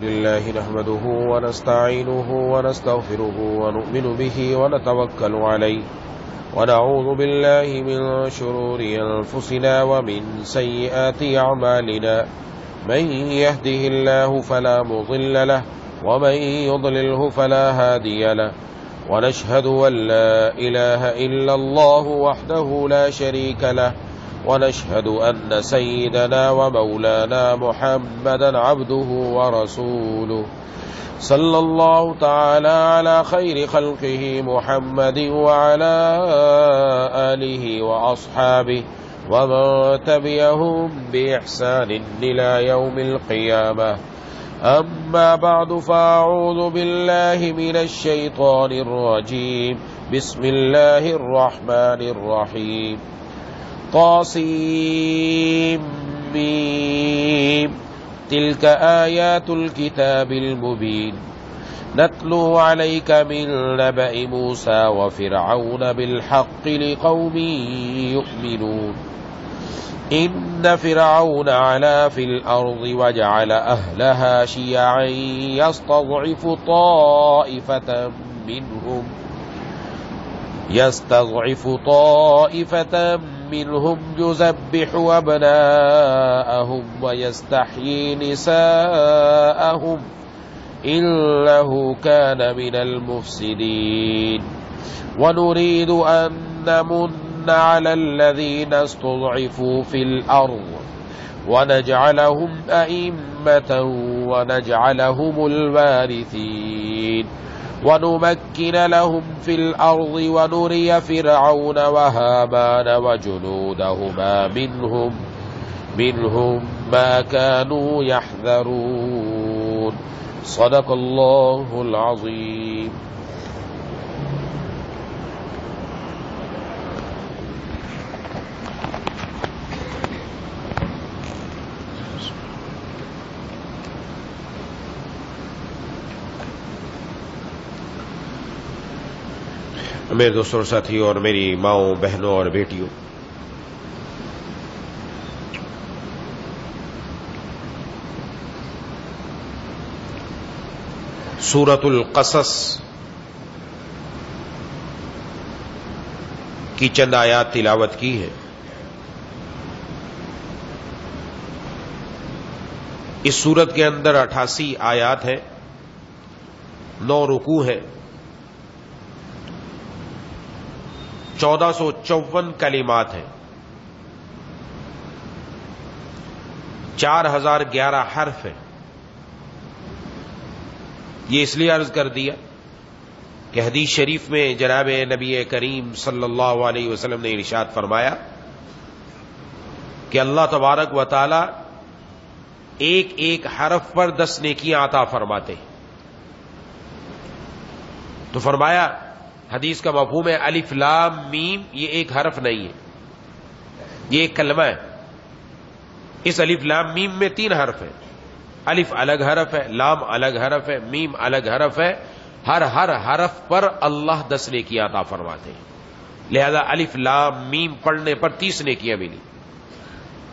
لله نحمده ونستعينه ونستغفره ونؤمن به ونتوكل عليه ونعوذ بالله من شرور أنفسنا ومن سيئات أعمالنا من يهده الله فلا مضل له ومن يضلله فلا هادي له ونشهد أن لا إله إلا الله وحده لا شريك له ونشهد أن سيدنا ومولانا محمدا عبده ورسوله صلى الله تعالى على خير خلقه محمد وعلى آله وأصحابه ومن تبعهم بإحسان إلى يوم القيامة. أما بعد فأعوذ بالله من الشيطان الرجيم. بسم الله الرحمن الرحيم. طاسيم ميم تلك آيات الكتاب المبين نتلو عليك من نبأ موسى وفرعون بالحق لقوم يؤمنون. إن فرعون علا في الأرض وجعل أهلها شيعا يستضعف طائفة منهم يذبح أبناءهم ويستحيي نساءهم إنه كان من المفسدين. ونريد أن نمن على الذين استضعفوا في الأرض ونجعلهم أئمة ونجعلهم الوارثين ونمكن لهم في الأرض ونري فرعون وهامان وجنودهما منهم ما كانوا يحذرون. صدق الله العظيم. میرے دوستوں اور ساتھیوں اور میری ماؤں بہنوں اور بیٹیوں، سورۃ القصص کی چند آیات تلاوت کی ہے. اس سورت کے اندر 88 آیات ہیں، 9 رکوع ہیں، 1454 کلمات ہیں، 4011 حرف ہیں. یہ اس لیے عرض کر دیا کہ حدیث شریف میں جناب نبی کریم صلی اللہ علیہ وسلم نے ارشاد فرمایا کہ اللہ تبارک و تعالی ایک ایک حرف پر 10 نیکیاں عطا فرماتے ہیں. تو فرمایا حدیث کا مفہوم ہے الف لام میم، یہ ایک حرف نہیں ہے، یہ ایک کلمہ ہے. اس الف لام میم میں 3 حرف ہیں. الف الگ حرف ہے، لام الگ حرف ہے، میم الگ حرف ہے. ہر حرف پر اللہ 10 نیکیاں عطا فرماتے ہیں. لہذا الف لام میم پڑھنے پر 30 نیکیاں ملی.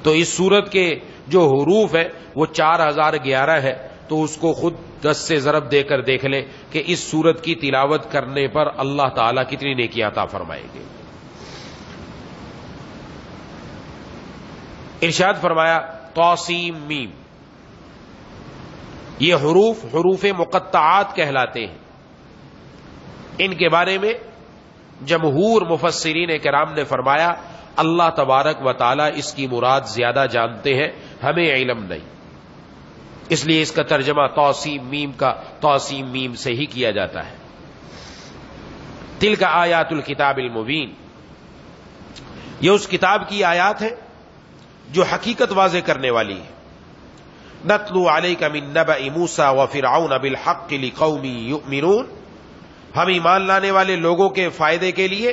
تو اس سورت کے جو حروف ہے وہ 4011 ہے. تو اس کو خود 10 سے ضرب دے کر دیکھ لیں کہ اس سورت کی تلاوت کرنے پر اللہ تعالیٰ کتنی نیکیاں عطا فرمائیں گے. ارشاد فرمایا طاسیم میم، یہ حروف مقطعات کہلاتے ہیں. ان کے بارے میں جمہور مفسرین کرام نے فرمایا اللہ تبارک و تعالیٰ اس کی مراد زیادہ جانتے ہیں، ہمیں علم نہیں. اس لیے اس کا ترجمہ طاسیم میم کا طاسیم میم سے ہی کیا جاتا ہے. تلک آیات الکتاب المبین، یہ اس کتاب کی آیات ہے جو حقیقت واضح کرنے والی ہے. نتلو علیک من نبأ موسیٰ وفرعون بالحق لقوم یؤمنون، ہم ایمان لانے والے لوگوں کے فائدے کے لیے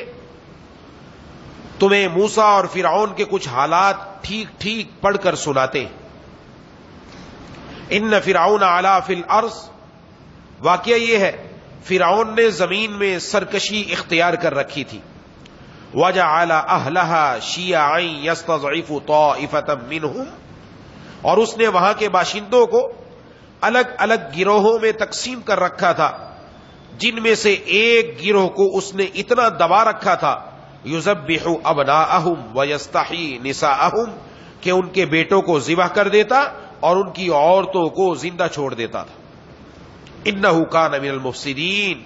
تمہیں موسیٰ اور فرعون کے کچھ حالات ٹھیک ٹھیک پڑھ کر سناتے ہیں. ان فرعون علا فی الارض، واقعہ یہ ہے فرعون نے زمین میں سرکشی اختیار کر رکھی تھی. وجعل اہلها شیعا یستضعف طائفة منهم، اور اس نے وہاں کے باشندوں کو الگ الگ گروہوں میں تقسیم کر رکھا تھا، جن میں سے ایک گروہ کو اس نے اتنا دبا رکھا تھا یذبح ابناءہم ویستحیی نساءہم، کہ ان کے بیٹوں کو ذبح کر دیتا اور ان کی عورتوں کو زندہ چھوڑ دیتا تھا۔ انہ کان من المفسدین،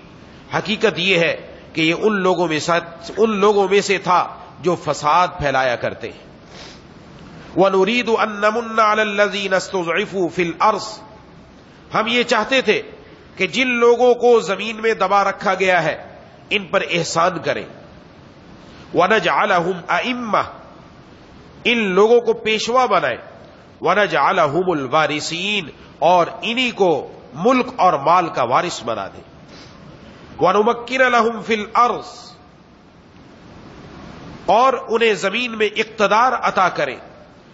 حقیقت یہ ہے کہ یہ ان لوگوں میں سے تھا جو فساد پھیلایا کرتے ہیں۔ وَنُرِيدُ أَن نَّمُنَّ عَلَى الَّذِينَ اسْتُضْعِفُوا فِي الْأَرْضِ، ہم یہ چاہتے تھے کہ جن لوگوں کو زمین میں دبا رکھا گیا ہے ان پر احسان کریں۔ وَنَجْعَلَهُمْ أَئِمَّةً، ان لوگوں کو پیشوا بنائیں۔ وَنَجْعَلَهُمُ الْوَارِثِينَ، اور انہی کو ملک اور مال کا وارث بنا دیں۔ وَنُمَكِّنَ لَهُمْ فِي الْأَرْضِ، اور انہیں زمین میں اقتدار عطا کریں۔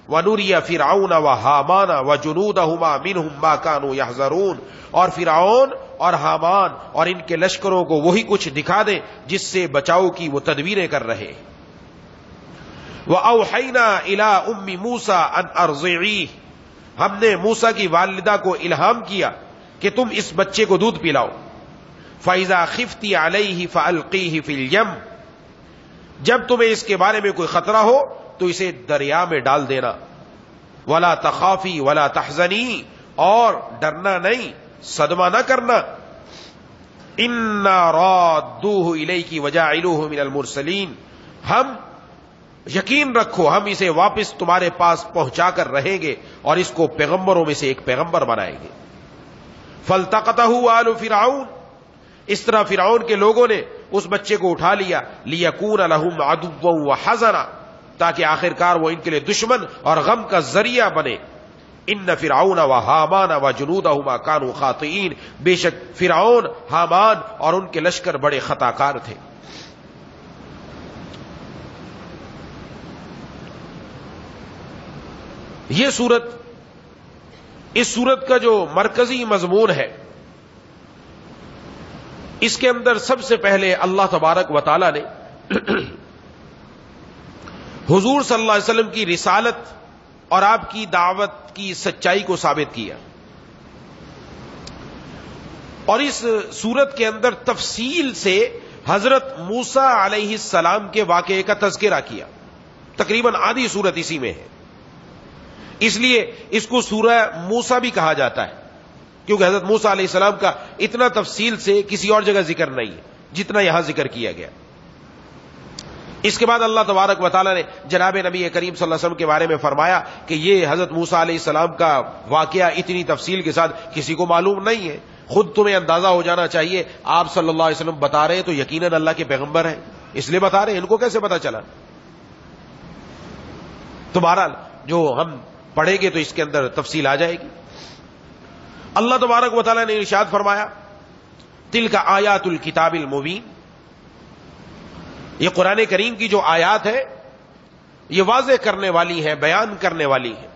وَنُرِيَ فِرْعَوْنَ وَحَامَانَ وَجُنُودَهُمَا مِنْهُمْ مَا كَانُوا يَحْذَرُونَ، اور فرعون اور حامان اور ان کے لشکروں کو وہی کچھ دکھا دیں جس سے بچاؤ کی وہ تدبیریں کر رہے۔ وَأَوْحَيْنَا إِلَىٰ أُمِّ مُوسَىٰ أَنْ أَرْضِعِيهِ، ہم نے موسیٰ کی والدہ کو الہام کیا کہ تم اس بچے کو دودھ پلاؤ۔ فَإِذَا خِفْتِ عَلَيْهِ فَأَلْقِيهِ فِي الْيَمِّ، جب تمہیں اس کے بارے میں کوئی خطرہ ہو تو اسے دریا میں ڈال دینا۔ وَلَا تَخَافِي وَلَا تَحْزَنِي، اور ڈرنا نہیں، صدمہ نہ کرنا۔ إِنَّا رَادُّوهُ إِلَيْكِ وَجَاعِلُوهُ مِنَ الْمُرْسَلِينَ، ہم یقین رکھو ہم اسے واپس تمہارے پاس پہنچا کر رہیں گے اور اس کو پیغمبروں میں سے ایک پیغمبر بنائیں گے۔ فَالْتَقَطَهُ آلُ فِرْعَوْنَ، اس طرح فرعون کے لوگوں نے اس بچے کو اٹھا لیا۔ لِيَكُونَ لَهُمْ عَدُوًّا وَحَزَنًا، تاکہ آخرکار وہ ان کے لیے دشمن اور غم کا ذریعہ بنے۔ ان فرعون وحامان وجنودہما کانوا خاطئین، بے شک فرعون، حامان اور ان کے لشکر بڑے خطا کار تھے۔ یہ سورت، اس سورت کا جو مرکزی مضمون ہے، اس کے اندر سب سے پہلے اللہ تبارک و تعالی نے حضور صلی اللہ علیہ وسلم کی رسالت اور آپ کی دعوت کی سچائی کو ثابت کیا، اور اس سورت کے اندر تفصیل سے حضرت موسیٰ علیہ السلام کے واقعے کا تذکرہ کیا۔ تقریباً آدھی سورت اسی میں ہے، اس لیے اس کو سورہ موسیٰ بھی کہا جاتا ہے، کیونکہ حضرت موسیٰ علیہ السلام کا اتنا تفصیل سے کسی اور جگہ ذکر نہیں ہے جتنا یہاں ذکر کیا گیا۔ اس کے بعد اللہ تبارک و تعالیٰ نے جناب نبی کریم صلی اللہ علیہ وسلم کے بارے میں فرمایا کہ یہ حضرت موسیٰ علیہ السلام کا واقعہ اتنی تفصیل کے ساتھ کسی کو معلوم نہیں ہے، خود تمہیں اندازہ ہو جانا چاہیے آپ صلی اللہ علیہ وسلم بتا رہے ہیں تو یقیناً اللہ کے پیغمبر ہیں، اس لیے بتا رہے ہیں، ان کو کیسے پتا چلا؟ تو بہرحال جو ہم پڑھیں گے تو اس کے اندر تفصیل آ جائے گی۔ اللہ تبارک و تعالیٰ نے ارشاد فرمایا تلک آیات الکتاب المبین، یہ قرآن کریم کی جو آیات ہے یہ واضح کرنے والی ہے، بیان کرنے والی ہے۔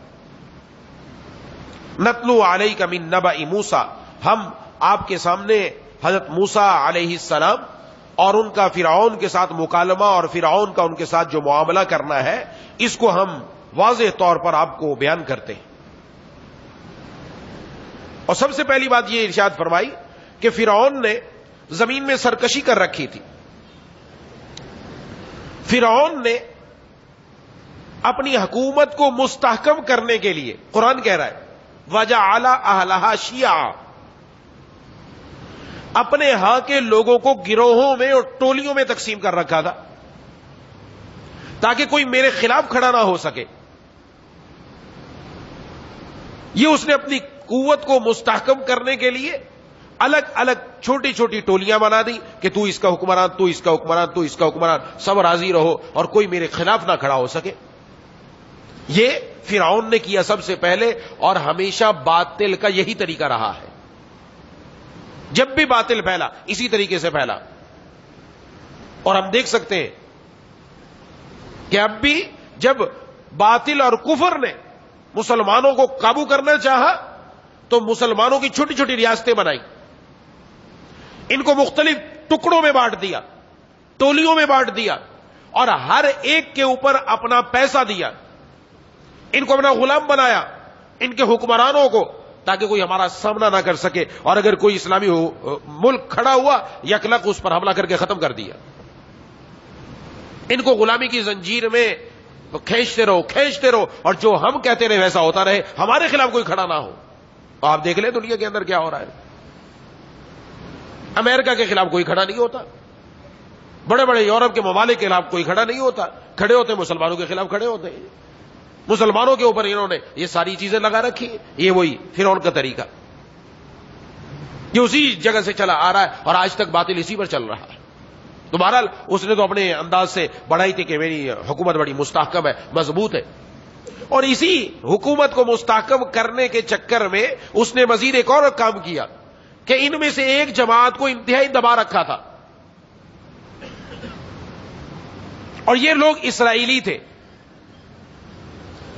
نتلو علیک من نبأ موسیٰ، ہم آپ کے سامنے حضرت موسیٰ علیہ السلام اور ان کا فرعون کے ساتھ مکالمہ اور فرعون کا ان کے ساتھ جو معاملہ کرنا ہے اس کو ہم واضح طور پر آپ کو بیان کرتے ہیں۔ اور سب سے پہلی بات یہ ارشاد فرمائی کہ فرعون نے زمین میں سرکشی کر رکھی تھی۔ فرعون نے اپنی حکومت کو مستحکم کرنے کے لیے، قرآن کہہ رہا ہے وَجَعَلَ أَهْلَهَا شِيَعًا، اپنے ہاں کے لوگوں کو گروہوں میں اور ٹولیوں میں تقسیم کر رکھا تھا تاکہ کوئی میرے خلاف کھڑا نہ ہو سکے۔ یہ اس نے اپنی قوت کو مستحکم کرنے کے لیے الگ الگ چھوٹی چھوٹی ٹولیاں بنا دی کہ تو اس کا حکمران، تو اس کا حکمران، تو اس کا حکمران، سب راضی رہو اور کوئی میرے خلاف نہ کھڑا ہو سکے۔ یہ فرعون نے کیا سب سے پہلے، اور ہمیشہ باطل کا یہی طریقہ رہا ہے۔ جب بھی باطل پھیلا اسی طریقے سے پھیلا، اور ہم دیکھ سکتے ہیں کہ اب بھی جب باطل اور کفر نے مسلمانوں کو قابو کرنا چاہا تو مسلمانوں کی چھوٹی چھوٹی ریاستیں بنائی، ان کو مختلف ٹکڑوں میں بانٹ دیا، ٹولیوں میں بانٹ دیا، اور ہر ایک کے اوپر اپنا پیسہ دیا، ان کو اپنا غلام بنایا، ان کے حکمرانوں کو، تاکہ کوئی ہمارا سامنا نہ کر سکے، اور اگر کوئی اسلامی ملک کھڑا ہوا یکلق اس پر حملہ کر کے ختم کر دیا. ان کو غلامی کی زنجیر میں کھینچتے رہو، اور جو ہم کہتے رہے ویسا ہوتا رہے، ہمارے خلاف کوئی کھڑا نہ ہو. آپ دیکھ لیں دنیا کے اندر کیا ہو رہا ہے. امریکہ کے خلاف کوئی کھڑا نہیں ہوتا، بڑے بڑے یورپ کے ممالک کے خلاف کوئی کھڑا نہیں ہوتا، کھڑے ہوتے مسلمانوں کے خلاف کھڑے ہوتے ہیں. مسلمانوں کے اوپر انہوں نے یہ ساری چیزیں لگا رکھی. یہ وہی فرعون کا طریقہ، یہ اسی جگہ سے چلا آ رہا ہے اور آج تک باطل اسی پر چل رہا ہے. تو بہرحال اس نے تو اپنے انداز سے بڑھائی تھی کہ میری حکومت بڑی مستحکم ہے، مضبوط ہے، اور اسی حکومت کو مستحکم کرنے کے چکر میں اس نے مزید ایک اور کام کیا کہ ان میں سے ایک جماعت کو انتہائی دبا رکھا تھا، اور یہ لوگ اسرائیلی تھے.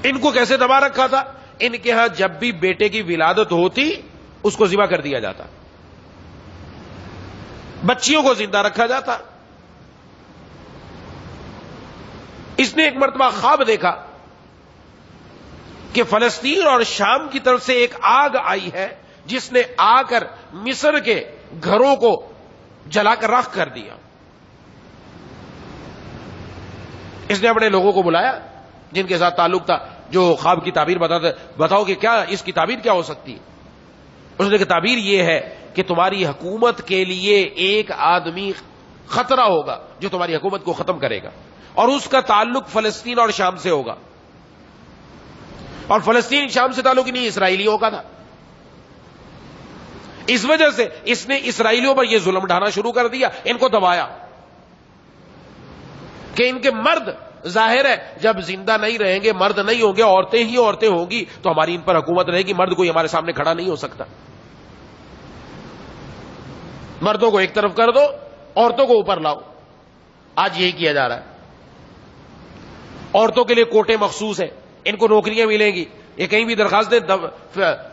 ان کو کیسے دبا رکھا تھا؟ ان کے ہاں جب بھی بیٹے کی ولادت ہوتی اس کو ذبح کر دیا جاتا، بچیوں کو زندہ رکھا جاتا. اس نے ایک مرتبہ خواب دیکھا کہ فلسطین اور شام کی طرف سے ایک آگ آئی ہے جس نے آ کر مصر کے گھروں کو جلا کر راکھ کر دیا. اس نے اپنے لوگوں کو بلایا جن کے ساتھ تعلق تھا، جو خواب کی تعبیر بتاؤ کہ کیا اس کی تعبیر کیا ہو سکتی ہے. اس نے کہا تعبیر یہ ہے کہ تمہاری حکومت کے لیے ایک آدمی خطرہ ہوگا جو تمہاری حکومت کو ختم کرے گا، اور اس کا تعلق فلسطین اور شام سے ہوگا. اور فلسطین شام سے تعلق نہیں، اسرائیلیوں کا تھا. اس وجہ سے اس نے اسرائیلیوں پر یہ ظلم ڈھانا شروع کر دیا، ان کو دبایا کہ ان کے مرد ظاہر ہے جب زندہ نہیں رہیں گے، مرد نہیں ہوں گے، عورتیں ہی عورتیں ہوں گی، تو ہماری ان پر حکومت رہے گی. مرد کوئی ہمارے سامنے کھڑا نہیں ہو سکتا. مردوں کو ایک طرف کر دو، عورتوں کو اوپر لاؤ. آج یہی کیا جا رہا ہے. عورتوں کے لیے کوٹے مخصوص ہیں، ان کو نوکریاں ملیں گی، یہ کہیں بھی درخواست دیں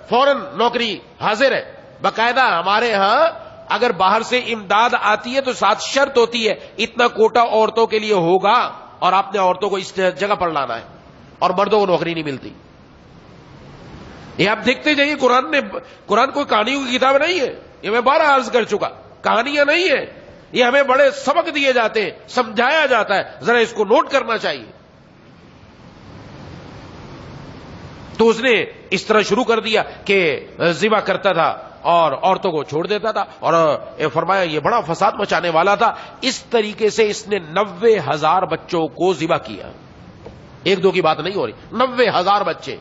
فوراً نوکری حاضر ہے. باقاعدہ ہمارے ہاں اگر باہر سے امداد آتی ہے تو ساتھ شرط ہوتی ہے اتنا کوٹا عورتوں کے لیے ہوگا، اور آپ نے عورتوں کو اس جگہ پر لانا ہے، اور مردوں کو نوکری نہیں ملتی. یہ آپ دیکھتے جائیے. قرآن کوئی کہانیوں کی کتاب نہیں ہے، یہ میں بار عرض کر چکا. کہانیاں نہیں ہے، یہ ہمیں بڑے سبق دیے جاتے ہیں، سمجھایا جاتا ہے. ذرا اس کو نوٹ کرنا چاہیے. تو اس نے اس طرح شروع کر دیا کہ ذبح کرتا تھا اور عورتوں کو چھوڑ دیتا تھا، اور فرمایا یہ بڑا فساد مچانے والا تھا. اس طریقے سے اس نے 90,000 بچوں کو ذبح کیا. ایک دو کی بات نہیں ہو رہی، 90,000 بچے.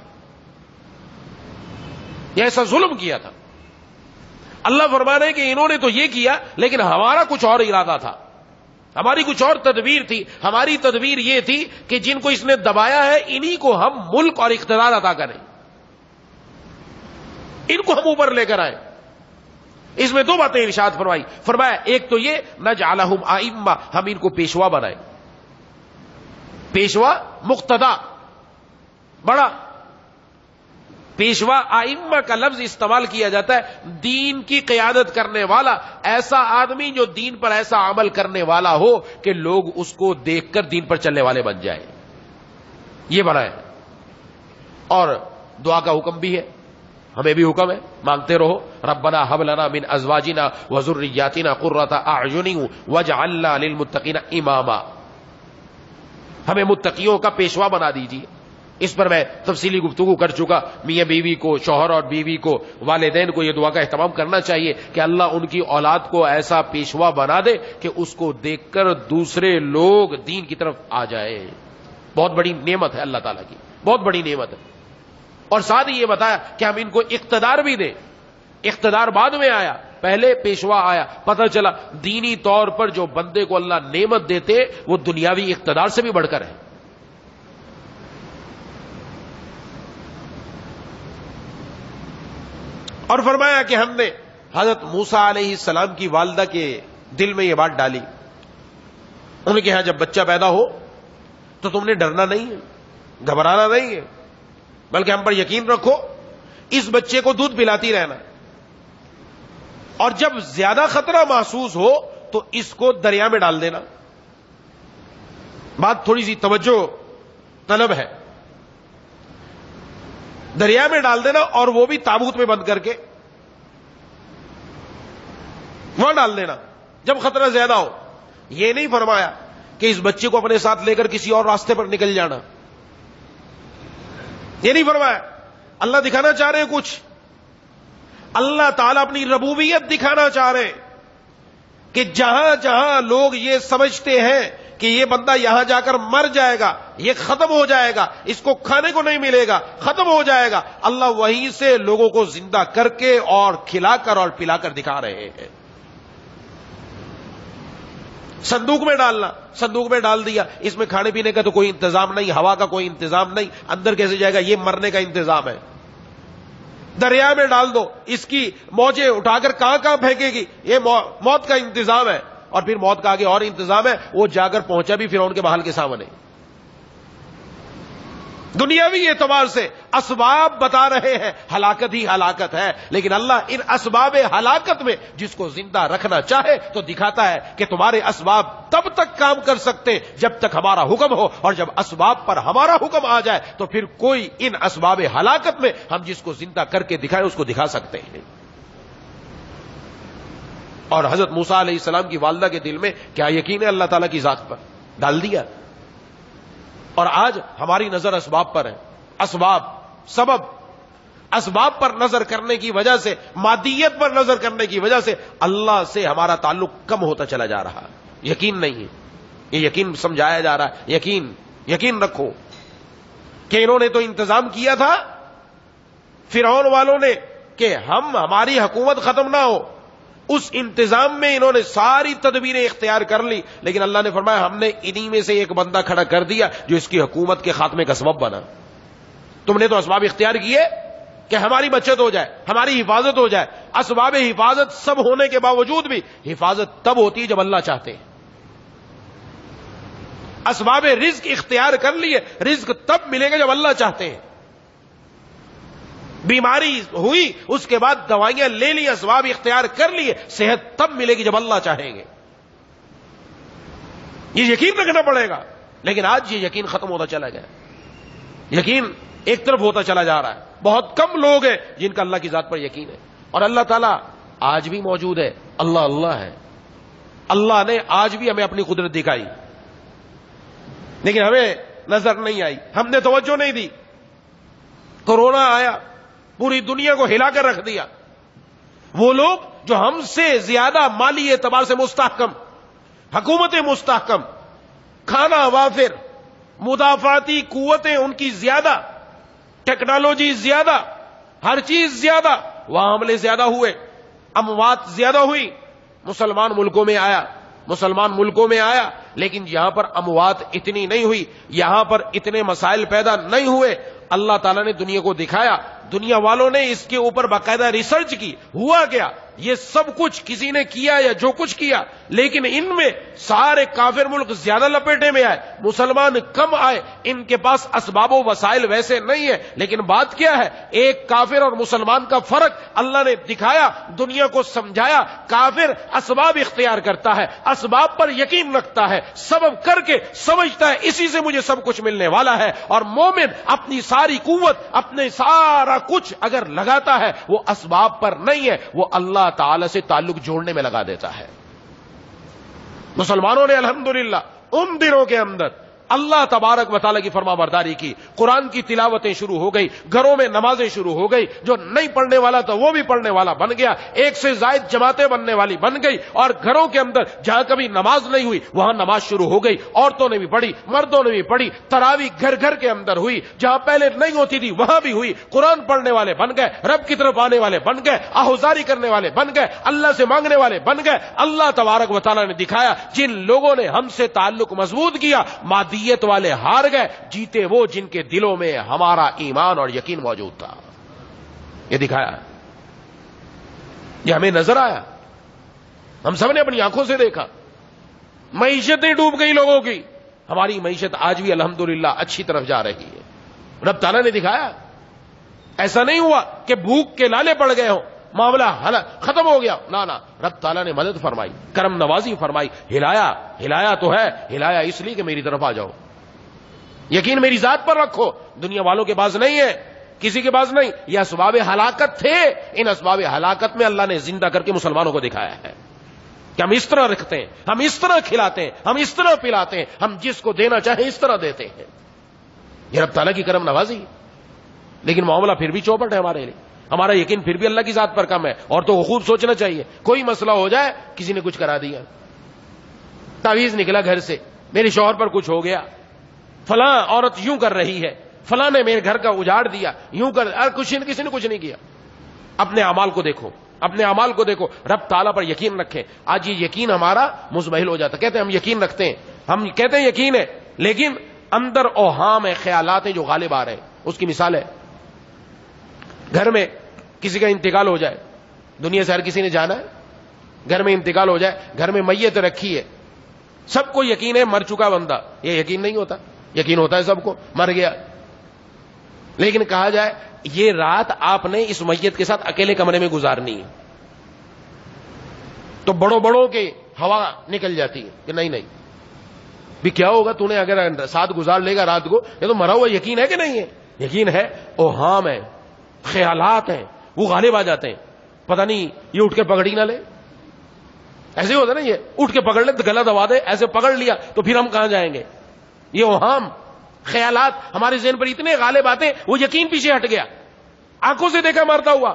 یہ ایسا ظلم کیا تھا. اللہ فرما رہے کہ انہوں نے تو یہ کیا، لیکن ہمارا کچھ اور ارادہ تھا، ہماری کچھ اور تدبیر تھی. ہماری تدبیر یہ تھی کہ جن کو اس نے دبایا ہے انہی کو ہم ملک اور اقتدار عطا کریں، ان کو ہم اوپر لے کر آئیں. اس میں دو باتیں ارشاد فرمایا ایک تو یہ نجعلہم ائمہ، ہم ان کو پیشوا بنائیں. پیشوا مقتدا، بڑا پیشوا ائمہ کا لفظ استعمال کیا جاتا ہے دین کی قیادت کرنے والا، ایسا آدمی جو دین پر ایسا عمل کرنے والا ہو کہ لوگ اس کو دیکھ کر دین پر چلنے والے بن جائیں. یہ بنائیں. اور دعا کا حکم بھی ہے، ہمیں بھی حکم ہے، مانگتے رہو ربنا هب لنا من ازواجنا وذرياتنا قرة اعین واجعلنا للمتقین اماما. ہمیں متقیوں کا پیشوا بنا دیجیے. اس پر میں تفصیلی گفتگو کر چکا. میاں بیوی کو، شوہر اور بیوی کو، والدین کو یہ دعا کا اہتمام کرنا چاہیے کہ اللہ ان کی اولاد کو ایسا پیشوا بنا دے کہ اس کو دیکھ کر دوسرے لوگ دین کی طرف آ جائیں. بہت بڑی نعمت ہے اللہ تعالیٰ کی، بہت بڑی نعمت ہے. اور ساتھ ہی یہ بتایا کہ ہم ان کو اقتدار بھی دیں. اقتدار بعد میں آیا، پہلے پیشوا آیا. پتہ چلا دینی طور پر جو بندے کو اللہ نعمت دیتے وہ دنیاوی اقتدار سے بھی بڑھ کر ہے. اور فرمایا کہ ہم نے حضرت موسیٰ علیہ السلام کی والدہ کے دل میں یہ بات ڈالی. انہوں نے کہا جب بچہ پیدا ہو تو تم نے ڈرنا نہیں ہے، گھبرانا نہیں ہے، بلکہ ہم پر یقین رکھو، اس بچے کو دودھ پلاتی رہنا، اور جب زیادہ خطرہ محسوس ہو تو اس کو دریا میں ڈال دینا. بات تھوڑی سی توجہ طلب ہے. دریا میں ڈال دینا اور وہ بھی تابوت میں بند کر کے وہاں ڈال دینا جب خطرہ زیادہ ہو. یہ نہیں فرمایا کہ اس بچے کو اپنے ساتھ لے کر کسی اور راستے پر نکل جانا. یہ نہیں فرمایا. اللہ دکھانا چاہ رہے ہیں کچھ. اللہ تعالیٰ اپنی ربوبیت دکھانا چاہ رہے ہیں کہ جہاں جہاں لوگ یہ سمجھتے ہیں کہ یہ بندہ یہاں جا کر مر جائے گا, یہ ختم ہو جائے گا, اس کو کھانے کو نہیں ملے گا, ختم ہو جائے گا, اللہ وہیں سے لوگوں کو زندہ کر کے اور کھلا کر اور پلا کر دکھا رہے ہیں. صندوق میں ڈالنا, صندوق میں ڈال دیا, اس میں کھانے پینے کا تو کوئی انتظام نہیں, ہوا کا کوئی انتظام نہیں, اندر کیسے جائے گا, یہ مرنے کا انتظام ہے. دریا میں ڈال دو, اس کی موجیں اٹھا کر کہاں کہاں پھینکے گی, یہ موت کا انتظام ہے. اور پھر موت کا آگے اور انتظام ہے, وہ جا کر پہنچا بھی فرعون کے محل کے سامنے. دنیاوی اعتبار سے اسباب بتا رہے ہیں, ہلاکت ہی ہلاکت ہے, لیکن اللہ ان اسباب ہلاکت میں جس کو زندہ رکھنا چاہے تو دکھاتا ہے کہ تمہارے اسباب تب تک کام کر سکتے جب تک ہمارا حکم ہو, اور جب اسباب پر ہمارا حکم آ جائے تو پھر کوئی ان اسباب ہلاکت میں ہم جس کو زندہ کر کے دکھائے اس کو دکھا سکتے ہیں. اور حضرت موسیٰ علیہ السلام کی والدہ کے دل میں کیا یقین ہے اللہ تعالیٰ کی ذات پر, ڈال دیا. اور آج ہماری نظر اسباب پر ہے. اسباب, سبب, اسباب پر نظر کرنے کی وجہ سے, مادیت پر نظر کرنے کی وجہ سے اللہ سے ہمارا تعلق کم ہوتا چلا جا رہا ہے. یقین نہیں ہے, یہ یقین سمجھایا جا رہا ہے. یقین رکھو کہ انہوں نے تو انتظام کیا تھا فرعون والوں نے کہ ہماری حکومت ختم نہ ہو, اس انتظام میں انہوں نے ساری تدبیریں اختیار کر لی, لیکن اللہ نے فرمایا ہم نے انہی میں سے ایک بندہ کھڑا کر دیا جو اس کی حکومت کے خاتمے کا سبب بنا. تم نے تو اسباب اختیار کیے کہ ہماری بچت ہو جائے, ہماری حفاظت ہو جائے. اسباب حفاظت سب ہونے کے باوجود بھی حفاظت تب ہوتی ہے جب اللہ چاہتے ہیں. اسباب رزق اختیار کر لیے, رزق تب ملے گا جب اللہ چاہتے ہیں. بیماری ہوئی اس کے بعد دوائیاں لے لی, اسباب اختیار کر لیے, صحت تب ملے گی جب اللہ چاہیں گے. یہ یقین رکھنا پڑے گا. لیکن آج یہ یقین ختم ہوتا چلا گیا, یقین ایک طرف ہوتا چلا جا رہا ہے. بہت کم لوگ ہیں جن کا اللہ کی ذات پر یقین ہے. اور اللہ تعالیٰ آج بھی موجود ہے, اللہ ہے. اللہ نے آج بھی ہمیں اپنی قدرت دکھائی, لیکن ہمیں نظر نہیں آئی, ہم نے توجہ نہیں دی. کورونا آیا, پوری دنیا کو ہلا کر رکھ دیا. وہ لوگ جو ہم سے زیادہ مالی اعتبار سے مستحکم, حکومتیں مستحکم, کھانا وافر, مدافعاتی قوتیں ان کی زیادہ, ٹیکنالوجی زیادہ, ہر چیز زیادہ, وہاں حملے زیادہ ہوئے, اموات زیادہ ہوئی. مسلمان ملکوں میں آیا لیکن یہاں پر اموات اتنی نہیں ہوئی, یہاں پر اتنے مسائل پیدا نہیں ہوئے. اللہ تعالیٰ نے دنیا کو دکھایا, دنیا والوں نے اس کے اوپر باقاعدہ ریسرچ کی. ہوا کیا, یہ سب کچھ کسی نے کیا یا جو کچھ کیا, لیکن ان میں سارے کافر ملک زیادہ لپیٹے میں آئے, مسلمان کم آئے. ان کے پاس اسباب و وسائل ویسے نہیں ہے, لیکن بات کیا ہے, ایک کافر اور مسلمان کا فرق اللہ نے دکھایا, دنیا کو سمجھایا. کافر اسباب اختیار کرتا ہے, اسباب پر یقین رکھتا ہے, سبب کر کے سمجھتا ہے اسی سے مجھے سب کچھ ملنے والا ہے. اور مومن اپنی ساری قوت, اپنے سارا کچھ اگر لگاتا ہے وہ اسباب پر نہیں ہے, وہ اللہ تعالی سے تعلق جوڑنے میں لگا دیتا ہے. مسلمانوں نے الحمدللہ ان دنوں کے اندر اللہ تبارک و تعالیٰ کی فرما برداری کی, قرآن کی تلاوتیں شروع ہو گئی, گھروں میں نمازیں شروع ہو گئی, جو نہیں پڑھنے والا تھا وہ بھی پڑھنے والا بن گیا, ایک سے زائد جماعتیں بننے والی بن گئی. اور گھروں کے اندر جہاں کبھی نماز نہیں ہوئی وہاں نماز شروع ہو گئی, عورتوں نے بھی پڑھی, مردوں نے بھی پڑھی. تراویح گھر گھر کے اندر ہوئی, جہاں پہلے نہیں ہوتی تھی وہاں بھی ہوئی. قرآن پڑھنے والے بن گئے, رب کی طرف آنے والے بن گئے, آہوزاری کرنے والے بن گئے, اللہ سے مانگنے والے بن گئے. اللہ تبارک و تعالیٰ نے دکھایا جن لوگوں نے ہم سے تعلق مضبوط کیا, مادیت والے ہار گئے, جیتے وہ جن کے دلوں میں ہمارا ایمان اور یقین موجود تھا. یہ دکھایا, یہ ہمیں نظر آیا, ہم سب نے اپنی آنکھوں سے دیکھا. معیشتیں ڈوب گئی لوگوں کی, ہماری معیشت آج بھی الحمدللہ اچھی طرف جا رہی ہے. رب تعالیٰ نے دکھایا, ایسا نہیں ہوا کہ بھوک کے لالے پڑ گئے ہوں, معاملہ ختم ہو گیا. نہ, رب تعالیٰ نے مدد فرمائی, کرم نوازی فرمائی, ہلایا تو ہے, ہلایا اس لیے کہ میری طرف آ جاؤ, یقین میری ذات پر رکھو, دنیا والوں کے پاس نہیں ہے. کسی کے پاس نہیں. یہ اسباب ہلاکت تھے. ان اسباب ہلاکت میں اللہ نے زندہ کر کے مسلمانوں کو دکھایا ہے کہ ہم اس طرح رکھتے ہیں, ہم اس طرح کھلاتے ہیں, ہم اس طرح پلاتے ہیں, ہم جس کو دینا چاہیں اس طرح دیتے ہیں. یہ رب تعالیٰ کی کرم نوازی. لیکن معاملہ پھر بھی چوپٹ ہے ہمارے لیے. ہمارا یقین پھر بھی اللہ کی ذات پر کم ہے. اور تو خوب سوچنا چاہیے, کوئی مسئلہ ہو جائے, کسی نے کچھ کرا دیا, تعویذ نکلا گھر سے, میرے شوہر پر کچھ ہو گیا, فلاں عورت یوں کر رہی ہے, فلاں نے میرے گھر کا اجاڑ دیا, یوں کر, کسی نے کچھ نہیں کیا. اپنے اعمال کو دیکھو, اپنے اعمال کو دیکھو, رب تعالیٰ پر یقین رکھیں. آج یہ یقین ہمارا مزمحل ہو جاتا. کہتے ہیں ہم یقین رکھتے ہیں, ہم کہتے ہیں یقین ہے, لیکن اندر اوہام ہے, خیالات ہیں جو غالب آ رہے ہیں. اس کی مثال ہے, گھر میں کسی کا انتقال ہو جائے, دنیا سے ہر کسی نے جانا ہے, گھر میں انتقال ہو جائے, گھر میں میت رکھی ہے, سب کو یقین ہے مر چکا بندہ. یہ یقین نہیں ہوتا. یقین ہوتا ہے سب کو مر گیا, لیکن کہا جائے یہ رات آپ نے اس میت کے ساتھ اکیلے کمرے میں گزارنی ہے, تو بڑوں کے ہوا نکل جاتی ہے کہ نہیں بھی کیا ہوگا, تو نے اگر ساتھ گزار لے گا رات کو, یہ تو مرا ہوا. یقین ہے کہ نہیں ہے؟ یقین ہے, اوہام ہے, خیالات ہیں, وہ غالب آ جاتے ہیں. پتہ نہیں یہ اٹھ کے پکڑی نہ لے, ایسے ہوتا نا, یہ اٹھ کے پکڑ لے تو گلا دبا دے, ایسے پکڑ لیا تو پھر ہم کہاں جائیں گے. یہ اوہام خیالات ہمارے ذہن پر اتنے غالب آتے ہیں, وہ یقین پیچھے ہٹ گیا. آنکھوں سے دیکھا مرتا ہوا,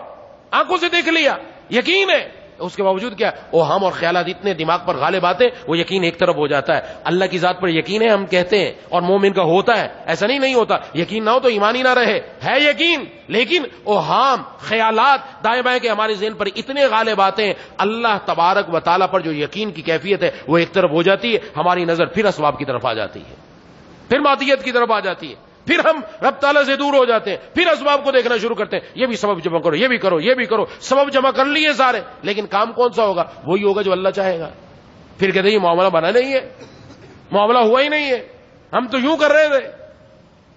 آنکھوں سے دیکھ لیا, یقین ہے, اس کے باوجود کیا اوہام اور خیالات اتنے دماغ پر غالب آتے, وہ یقین ایک طرف ہو جاتا ہے. اللہ کی ذات پر یقین ہے ہم کہتے ہیں, اور مومن کا ہوتا ہے, ایسا نہیں ہوتا. یقین نہ ہو تو ایمان ہی نہ رہے. ہے یقین, لیکن اوہام خیالات دائیں بائیں کے ہمارے ذہن پر اتنے غالب آتے ہیں, اللہ تبارک و تعالیٰ پر جو یقین کی کیفیت ہے وہ ایک طرف ہو جاتی ہے. ہماری نظر پھر اسباب کی طرف آ جاتی ہے, پھر مادیت کی طرف آ جاتی ہے, پھر ہم رب تعالیٰ سے دور ہو جاتے ہیں, پھر اسباب کو دیکھنا شروع کرتے ہیں. یہ بھی سبب جمع کرو, یہ بھی کرو, یہ بھی کرو, سبب جمع کر لیے سارے, لیکن کام کون سا ہوگا؟ وہی ہوگا جو اللہ چاہے گا. پھر کہتے ہیں یہ معاملہ بنا نہیں ہے, معاملہ ہوا ہی نہیں ہے, ہم تو یوں کر رہے تھے,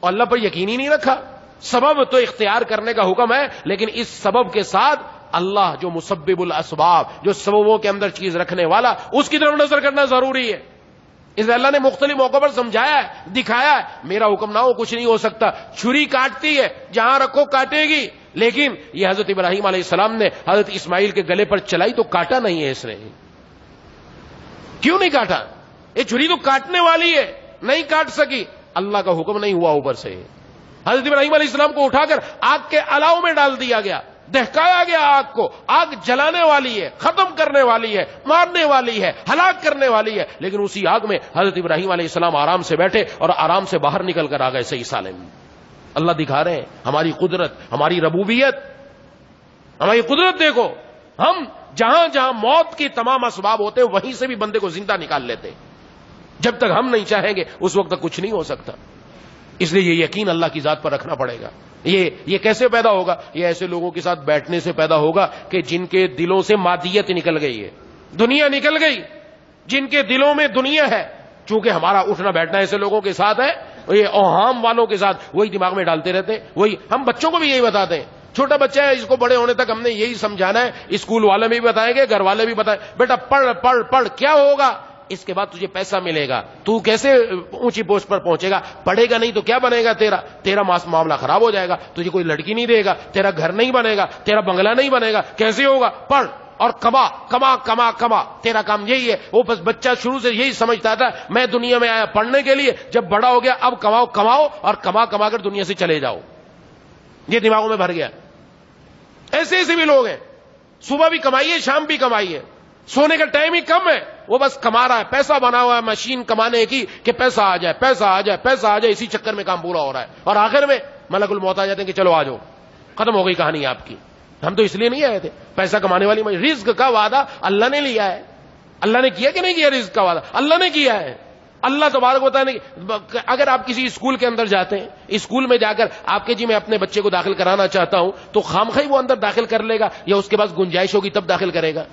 اور اللہ پر یقین ہی نہیں رکھا. سبب تو اختیار کرنے کا حکم ہے, لیکن اس سبب کے ساتھ اللہ جو مسبب الاسباب, جو سببوں کے اندر چیز رکھنے والا, اس کی طرف نظر کرنا ضروری ہے. اس اللہ نے مختلف موقعوں پر سمجھایا ہے, دکھایا ہے. میرا حکم نہ ہو کچھ نہیں ہو سکتا. چھری کاٹتی ہے, جہاں رکھو کاٹے گی, لیکن یہ حضرت ابراہیم علیہ السلام نے حضرت اسماعیل کے گلے پر چلائی تو کاٹا نہیں ہے. اس نے کیوں نہیں کاٹا؟ یہ چھری تو کاٹنے والی ہے, نہیں کاٹ سکی, اللہ کا حکم نہیں ہوا اوپر سے. حضرت ابراہیم علیہ السلام کو اٹھا کر آگ کے الاؤ میں ڈال دیا گیا, دہکایا گیا آگ کو. آگ جلانے والی ہے, ختم کرنے والی ہے, مارنے والی ہے, ہلاک کرنے والی ہے, لیکن اسی آگ میں حضرت ابراہیم علیہ السلام آرام سے بیٹھے اور آرام سے باہر نکل کر آ گئے صحیح سالم. اللہ دکھا رہے ہیں ہماری قدرت, ہماری ربوبیت, ہماری قدرت. دیکھو ہم جہاں جہاں موت کے تمام اسباب ہوتے ہیں وہیں سے بھی بندے کو زندہ نکال لیتے. جب تک ہم نہیں چاہیں گے اس وقت تک کچھ نہیں ہو سکتا. اس لیے یہ یقین اللہ کی ذات پر رکھنا پڑے گا. یہ کیسے پیدا ہوگا؟ یہ ایسے لوگوں کے ساتھ بیٹھنے سے پیدا ہوگا کہ جن کے دلوں سے مادیت نکل گئی ہے, دنیا نکل گئی, جن کے دلوں میں دنیا ہے. چونکہ ہمارا اٹھنا بیٹھنا ایسے لوگوں کے ساتھ ہے, یہ اوہام والوں کے ساتھ وہی دماغ میں ڈالتے رہتے ہیں. وہی ہم بچوں کو بھی یہی بتاتے ہیں. چھوٹا بچہ ہے, اس کو بڑے ہونے تک ہم نے یہی سمجھانا ہے. اسکول والے بھی بتائیں گے, گھر والے بھی بتائیں, بیٹا پڑھ پڑھ پڑھ, کیا ہوگا اس کے بعد تجھے پیسہ ملے گا, تو کیسے اونچی پوسٹ پر پہنچے گا, پڑھے گا نہیں تو کیا بنے گا تیرا معاملہ خراب ہو جائے گا, تجھے کوئی لڑکی نہیں دے گا, تیرا گھر نہیں بنے گا, تیرا بنگلہ نہیں بنے گا, کیسے ہوگا؟ پڑھ اور کما کما کما کما, تیرا کام یہی ہے. وہ بس بچہ شروع سے یہی سمجھتا تھا میں دنیا میں آیا پڑھنے کے لیے, جب بڑا ہو گیا اب کماؤ کماؤ اور کما کما کر دنیا سے چلے جاؤ. یہ دماغوں میں بھر گیا. ایسے ایسے بھی لوگ ہیں, صبح بھی کمائیے شام بھی کمائیے, سونے کا ٹائم ہی کم ہے, وہ بس کما رہا ہے. پیسہ بنا ہوا ہے مشین کمانے کی کہ پیسہ آ جائے پیسہ آ جائے پیسہ آ جائے, اسی چکر میں کام پورا ہو رہا ہے. اور آخر میں ملک الموت آ جاتے ہیں کہ چلو آ جاؤ, ختم ہو گئی کہانی آپ کی. ہم تو اس لیے نہیں آئے تھے. پیسہ کمانے والی رزق کا وعدہ اللہ نے لیا ہے. اللہ نے کیا کہ نہیں کیا رزق کا وعدہ؟ اللہ نے کیا ہے. اللہ تبارک و تعالیٰ نے. اگر آپ کسی اسکول کے اندر جاتے ہیں, اسکول میں جا کر آپ کے جی میں اپنے بچے کو داخل کرانا چاہتا ہوں, تو خامخواہ وہ اندر داخل کر لے گا یا اس کے پاس گنجائش ہوگی تب داخل کرے گا؟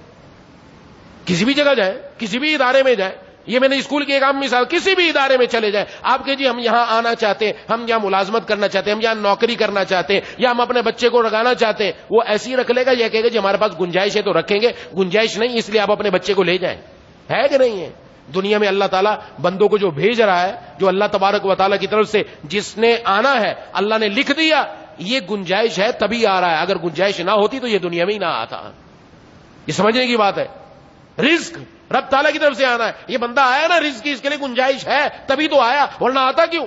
کسی بھی جگہ جائیں, کسی بھی ادارے میں جائیں, یہ میں نے اسکول کی ایک عام مثال, کسی بھی ادارے میں چلے جائیں, آپ کے جی ہم یہاں آنا چاہتے ہیں, ہم یہاں ملازمت کرنا چاہتے ہیں, ہم یہاں نوکری کرنا چاہتے ہیں, یا ہم اپنے بچے کو لگانا چاہتے ہیں, وہ ایسے ہی رکھ لے گا یا کہے گا جی ہمارے پاس گنجائش ہے تو رکھیں گے, گنجائش نہیں اس لیے آپ اپنے بچے کو لے جائیں. ہے کہ نہیں ہے؟ دنیا میں اللہ تعالیٰ بندوں کو جو بھیج رہا ہے, جو اللہ تبارک و تعالیٰ کی طرف سے جس نے آنا ہے, اللہ نے لکھ دیا یہ گنجائش ہے تبھی آ رہا ہے، اگر گنجائش نہ ہوتی تو یہ دنیا میں ہی نہ آتا. یہ سمجھنے کی بات ہے. رزق رب تعالیٰ کی طرف سے آنا ہے. یہ بندہ آیا نا رزق کی، اس کے لیے گنجائش ہے تبھی تو آیا، ورنہ آتا کیوں؟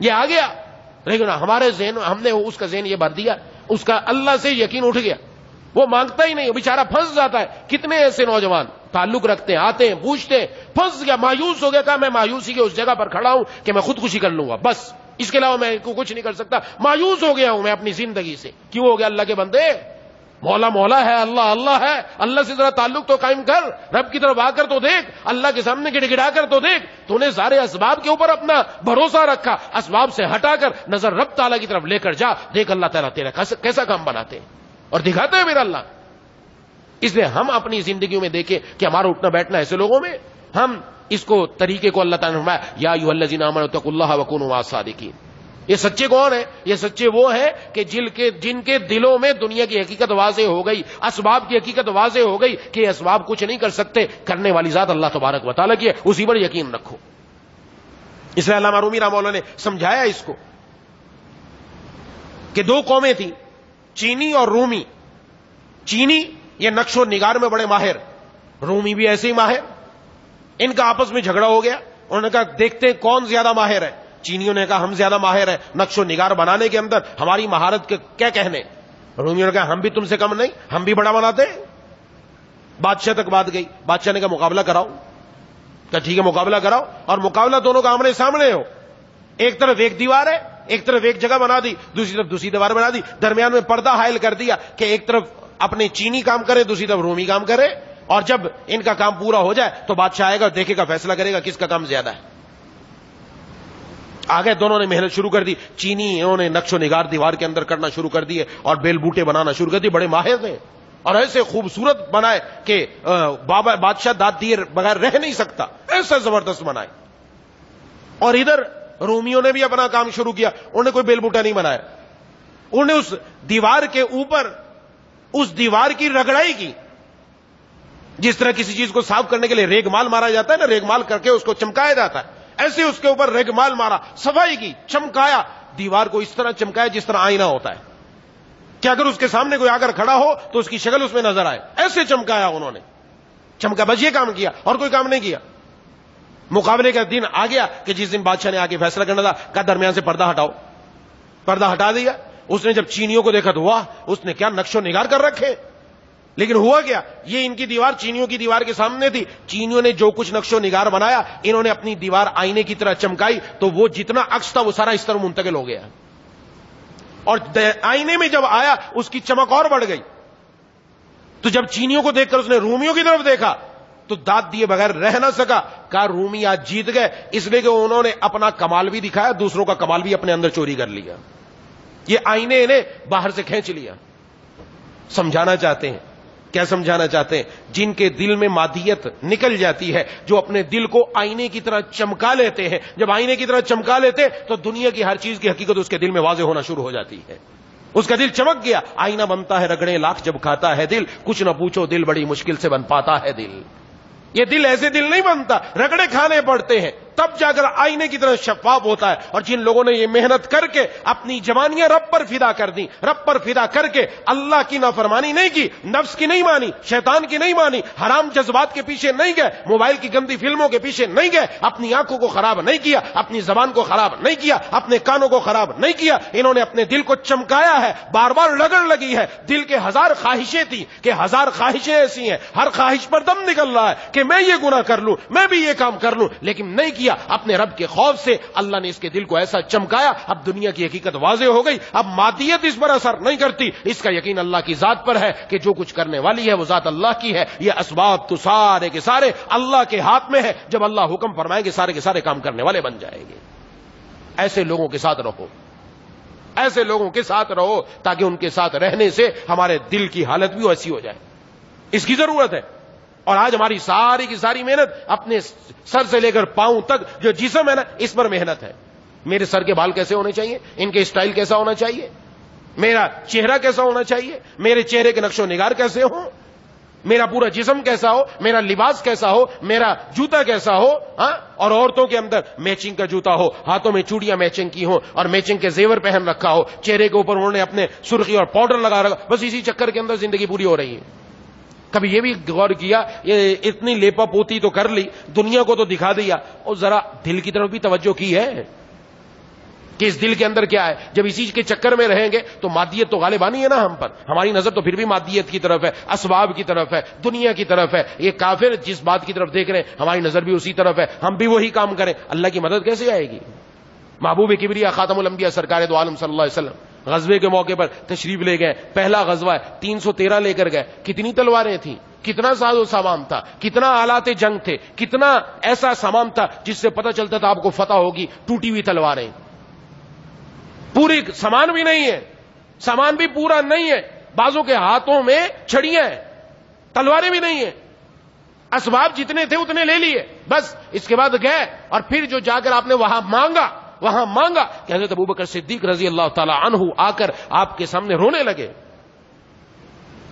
یہ آ گیا، لیکن ہمارے ذہن، ہم نے اس کا ذہن یہ بھر دیا، اس کا اللہ سے یقین اٹھ گیا، وہ مانگتا ہی نہیں، بیچارہ پھنس جاتا ہے. کتنے ایسے نوجوان تعلق رکھتے ہیں، آتے ہیں، پوچھتے ہیں، پھنس گیا، مایوس ہو گیا، کہا میں مایوسی کے اس جگہ پر کھڑا ہوں کہ میں خودکشی کر لوں گا، بس اس کے علاوہ میں کچھ نہیں کر سکتا، مایوس ہو گیا ہوں میں اپنی زندگی سے. کیوں ہو گیا؟ اللہ کے بندے، مولا مولا ہے، اللہ اللہ ہے، اللہ سے ذرا تعلق تو قائم کر، رب کی طرف آ کر تو دیکھ، اللہ کے سامنے گڑ گڑا کر تو دیکھ. تو نے سارے اسباب کے اوپر اپنا بھروسہ رکھا، اسباب سے ہٹا کر نظر رب تعالیٰ کی طرف لے کر جا، دیکھ اللہ تعالیٰ تیرا کیسا کام بناتے ہیں اور دکھاتے ہیں میرا اللہ. اس لیے ہم اپنی زندگیوں میں دیکھیں کہ ہمارا اٹھنا بیٹھنا ایسے لوگوں میں، ہم اس کو طریقے کو اللہ تعالیٰ نے فرمایا یا ایھا الذین آمنوا اتقوا اللہ وکونوا مع الصادقین. یہ سچے کون ہیں؟ یہ سچے وہ ہیں کہ جن کے دلوں میں دنیا کی حقیقت واضح ہو گئی، اسباب کی حقیقت واضح ہو گئی کہ یہ اسباب کچھ نہیں کر سکتے، کرنے والی ذات اللہ تبارک و تعالیٰ کی ہے، اسی پر یقین رکھو. اس لیے علامہ رومی رحمہ اللہ نے سمجھایا اس کو کہ دو قومیں تھیں، چینی اور رومی. چینی یہ نقش و نگار میں بڑے ماہر، رومی بھی ایسے ہی ماہر. ان کا آپس میں جھگڑا ہو گیا، انہوں نے کہا دیکھتے ہیں کون زیادہ ماہر ہے. چینیوں نے کہا ہم زیادہ ماہر ہیں نقش و نگار بنانے کے اندر، ہماری مہارت کے کیا کہنے. رومیوں نے کہا ہم بھی تم سے کم نہیں، ہم بھی بڑا بناتے ہیں. بادشاہ تک بات گئی، بادشاہ نے کہا مقابلہ کراؤ. کہا ٹھیک ہے مقابلہ کراؤ، اور مقابلہ دونوں کا آمنے سامنے ہو. ایک طرف ایک دیوار ہے، ایک طرف ایک جگہ بنا دی، دوسری طرف دوسری دیوار بنا دی، درمیان میں پردہ حائل کر دیا کہ ایک طرف اپنے چینی کام کرے، دوسری طرف رومی کام کرے، اور جب ان کا کام پورا ہو جائے تو بادشاہ آئے گا، دیکھے گا، فیصلہ کرے گا کس کا کام زیادہ ہے. آگے دونوں نے محنت شروع کر دی. چینی انہوں نے نقش و نگار دیوار کے اندر کرنا شروع کر دیے اور بیل بوٹے بنانا شروع کر دیے، بڑے ماہر تھے، اور ایسے خوبصورت بنائے کہ بادشاہ داد دیے بغیر رہ نہیں سکتا، ایسا زبردست بنائے. اور ادھر رومیوں نے بھی اپنا کام شروع کیا، انہوں نے کوئی بیل بوٹا نہیں بنایا، انہوں نے اس دیوار کے اوپر اس دیوار کی رگڑائی کی. جس طرح کسی چیز کو صاف کرنے کے لیے ریگ مال مارا جاتا ہے نا، ریگ مال کر کے اس کو چمکایا جاتا ہے، ایسے اس کے اوپر ریگ مال مارا، صفائی کی، چمکایا. دیوار کو اس طرح چمکایا جس طرح آئینہ ہوتا ہے کہ اگر اس کے سامنے کوئی آ کر کھڑا ہو تو اس کی شکل اس میں نظر آئے، ایسے چمکایا انہوں نے. چمکا، بس یہ کام کیا اور کوئی کام نہیں کیا. مقابلے کا دن آ گیا کہ جس دن بادشاہ نے آ کے فیصلہ کرنا تھا، کہا درمیان سے پردہ ہٹاؤ. پردہ ہٹا دیا. اس نے جب چینیوں کو دیکھا تو واہ، اس نے کیا نقش و نگار کر رکھے. لیکن ہوا کیا، یہ ان کی دیوار چینیوں کی دیوار کے سامنے تھی. چینیوں نے جو کچھ نقش و نگار بنایا، انہوں نے اپنی دیوار آئینے کی طرح چمکائی، تو وہ جتنا عکس تھا وہ سارا اس طرح منتقل ہو گیا، اور آئینے میں جب آیا اس کی چمک اور بڑھ گئی. تو جب چینیوں کو دیکھ کر اس نے رومیوں کی طرف دیکھا تو داد دیے بغیر رہ نہ سکا. کہا رومی آج جیت گئے، اس لیے کہ انہوں نے اپنا کمال بھی دکھایا، دوسروں کا کمال بھی اپنے اندر چوری کر لیا. یہ آئینے انہیں باہر سے کھینچ لیا. سمجھانا چاہتے ہیں، کیا سمجھانا چاہتے ہیں؟ جن کے دل میں مادیت نکل جاتی ہے، جو اپنے دل کو آئینے کی طرح چمکا لیتے ہیں، جب آئینے کی طرح چمکا لیتے تو دنیا کی ہر چیز کی حقیقت اس کے دل میں واضح ہونا شروع ہو جاتی ہے. اس کا دل چمک گیا. آئینہ بنتا ہے رگڑے لاکھ جب کھاتا ہے دل، کچھ نہ پوچھو دل بڑی مشکل سے بن پاتا ہے دل. یہ دل ایسے دل نہیں بنتا، رگڑے کھانے پڑتے ہیں تب جا کر آئینے کی طرح شفاف ہوتا ہے. اور جن لوگوں نے یہ محنت کر کے اپنی جوانیاں رب پر فدا کر دی، رب پر فدا کر کے اللہ کی نافرمانی نہیں کی، نفس کی نہیں مانی، شیطان کی نہیں مانی، حرام جذبات کے پیچھے نہیں گئے، موبائل کی گندی فلموں کے پیچھے نہیں گئے، اپنی آنکھوں کو خراب نہیں کیا، اپنی زبان کو خراب نہیں کیا، اپنے کانوں کو خراب نہیں کیا، انہوں نے اپنے دل کو چمکایا ہے. بار بار لگن لگی ہے، دل کے ہزار خواہشیں تھی کہ ہزار خواہشیں ایسی ہیں، ہر خواہش پر دم نکل رہا ہے کہ میں یہ گناہ کر لوں، میں بھی یہ کام کر لوں، لیکن نہیں کیا. اپنے رب کے خوف سے اللہ نے اس کے دل کو ایسا چمکایا، اب دنیا کی حقیقت واضح ہو گئی، اب مادیت اس پر اثر نہیں کرتی، اس کا یقین اللہ کی ذات پر ہے کہ جو کچھ کرنے والی ہے وہ ذات اللہ کی ہے. یہ اسباب تو سارے کے سارے اللہ کے ہاتھ میں ہے، جب اللہ حکم فرمائے گے سارے کے سارے کام کرنے والے بن جائیں گے. ایسے لوگوں کے ساتھ رہو، ایسے لوگوں کے ساتھ رہو تاکہ ان کے ساتھ رہنے سے ہمارے دل کی حالت بھی ویسی ہو جائے. اس کی ضرورت ہے. اور آج ہماری ساری کی ساری محنت اپنے سر سے لے کر پاؤں تک جو جسم ہے نا، اس پر محنت ہے. میرے سر کے بال کیسے ہونے چاہیے، ان کے اسٹائل کیسا ہونا چاہیے، میرا چہرہ کیسا ہونا چاہیے، میرے چہرے کے نقش و نگار کیسے ہوں. میرا پورا جسم کیسا ہو، میرا لباس کیسا ہو، میرا جوتا کیسا ہو. اور عورتوں کے اندر میچنگ کا جوتا ہو، ہاتھوں میں چوڑیاں میچنگ کی ہوں اور میچنگ کے زیور پہن رکھا ہو، چہرے کے اوپر انہوں نے اپنے سرخی اور پاؤڈر لگا رکھا. بس اسی چکر کے اندر زندگی پوری ہو رہی ہے. کبھی یہ بھی غور کیا، یہ اتنی لیپا پوتی تو کر لی، دنیا کو تو دکھا دیا، اور ذرا دل کی طرف بھی توجہ کی ہے کہ اس دل کے اندر کیا ہے؟ جب اسی کے چکر میں رہیں گے تو مادیت تو غالب آنی ہے نا ہم پر. ہماری نظر تو پھر بھی مادیت کی طرف ہے، اسباب کی طرف ہے، دنیا کی طرف ہے. یہ کافر جس بات کی طرف دیکھ رہے ہیں ہماری نظر بھی اسی طرف ہے، ہم بھی وہی کام کریں. اللہ کی مدد کیسے آئے گی؟ محبوب کبریا خاتم الانبیاء سرکار دو عالم صلی اللہ علیہ وسلم غزوے کے موقع پر تشریف لے گئے. پہلا غزوہ ہے، 313 لے کر گئے. کتنی تلواریں تھیں، کتنا ساز و سامان تھا، کتنا آلات جنگ تھے، کتنا ایسا سامان تھا جس سے پتہ چلتا تھا آپ کو فتح ہوگی. ٹوٹی ہوئی تلواریں، پوری سامان بھی نہیں ہے، سامان بھی پورا نہیں ہے، بعضوں کے ہاتھوں میں چھڑیاں ہیں، تلواریں بھی نہیں ہیں. اسباب جتنے تھے اتنے لے لیے، بس اس کے بعد گئے. اور پھر جو جا کر آپ نے وہاں مانگا کہ حضرت ابوبکر صدیق رضی اللہ تعالی عنہ آ کر آپ کے سامنے رونے لگے.